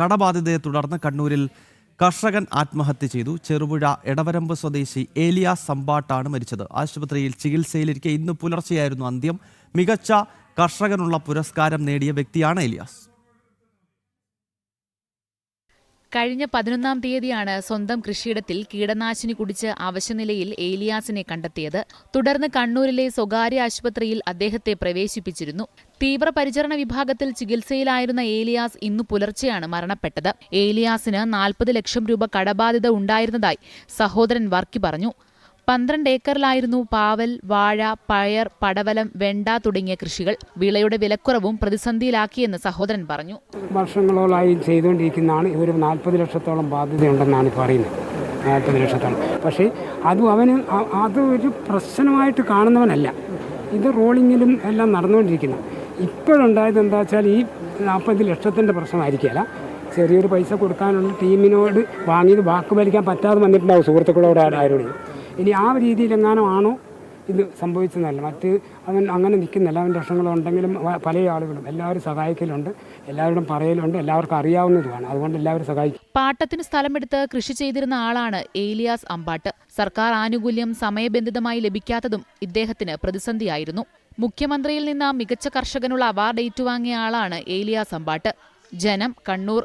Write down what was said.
കടബാധിതയെ തുടർന്ന് കണ്ണൂരിൽ കർഷകൻ ആത്മഹത്യ ചെയ്തു. ചെറുപുഴ എടവരമ്പ് സ്വദേശി ഏലിയാസ് സമ്പാട്ടാണ് മരിച്ചത്. ആശുപത്രിയിൽ ചികിത്സയിലിരിക്കെ ഇന്ന് പുലർച്ചെയായിരുന്നു അന്ത്യം. മികച്ച കർഷകനുള്ള പുരസ്കാരം നേടിയ വ്യക്തിയാണ് ഏലിയാസ്. കഴിഞ്ഞ 11-ാം തീയതിയാണ് സ്വന്തം കൃഷിയിടത്തിൽ കീടനാശിനി കുടിച്ച് അവശനിലയിൽ ഏലിയാസിനെ കണ്ടെത്തിയത്. തുടർന്ന് കണ്ണൂരിലെ സ്വകാര്യ ആശുപത്രിയിൽ അദ്ദേഹത്തെ പ്രവേശിപ്പിച്ചിരുന്നു. തീവ്രപരിചരണ വിഭാഗത്തിൽ ചികിത്സയിലായിരുന്ന ഏലിയാസ് ഇന്നു പുലർച്ചെയാണ് മരണപ്പെട്ടത്. ഏലിയാസിന് 40 ലക്ഷം രൂപ കടബാധ്യത ഉണ്ടായിരുന്നതായി സഹോദരൻ വർക്കി പറഞ്ഞു. 12 ഏക്കറിലായിരുന്നു പാവൽ, വാഴ, പയർ, പടവലം, വെണ്ട തുടങ്ങിയ കൃഷികൾ. വിളയുടെ വിലക്കുറവും പ്രതിസന്ധിയിലാക്കിയെന്ന് സഹോദരൻ പറഞ്ഞു. വർഷങ്ങളോളായി ചെയ്തുകൊണ്ടിരിക്കുന്നതാണ്. ഇതൊരു 40 ലക്ഷത്തോളം ബാധ്യതയുണ്ടെന്നാണ് പറയുന്നത്. 40 ലക്ഷത്തോളം. പക്ഷേ അത് ഒരു പ്രശ്നമായിട്ട് കാണുന്നവനല്ല. ഇത് റോളിങ്ങിലും എല്ലാം നടന്നുകൊണ്ടിരിക്കുന്നു. ഇപ്പോഴുണ്ടായത് എന്താ വെച്ചാൽ ഈ 40 ലക്ഷത്തിൻ്റെ പ്രശ്നമായിരിക്കില്ല. ചെറിയൊരു പൈസ കൊടുക്കാനുള്ള ടീമിനോട് വാങ്ങിയത് വാക്ക് പാലിക്കാൻ പറ്റാതെ വന്നിട്ടുണ്ടാവും സുഹൃത്തുക്കളോട് ആരോടും. ഇനി ആ രീതിയിലെങ്ങാനും ആണോ ഇത് സംഭവിച്ചതല്ല. അങ്ങനെ നിൽക്കുന്നില്ല. അവൻ ലക്ഷങ്ങളുണ്ടെങ്കിലും പല ആളുകളും എല്ലാവരും സഹായിക്കലുണ്ട്, എല്ലാവരും പറയലുണ്ട്, എല്ലാവർക്കും അറിയാവുന്നതുമാണ്. അതുകൊണ്ട് എല്ലാവരും സഹായിക്കും. പാട്ടത്തിന് സ്ഥലമെടുത്ത് കൃഷി ചെയ്തിരുന്ന ആളാണ് ഏലിയാസ് അമ്പാട്ട്. സർക്കാർ ആനുകൂല്യം സമയബന്ധിതമായി ലഭിക്കാത്തതും ഇദ്ദേഹത്തിന് പ്രതിസന്ധിയായിരുന്നു. മുഖ്യമന്ത്രിയിൽ നിന്ന് മികച്ച കർഷകനുള്ള അവാർഡ് ഏറ്റുവാങ്ങിയ ആളാണ് ഏലിയാസ് അമ്പാട്ട്. ജനം, കണ്ണൂർ.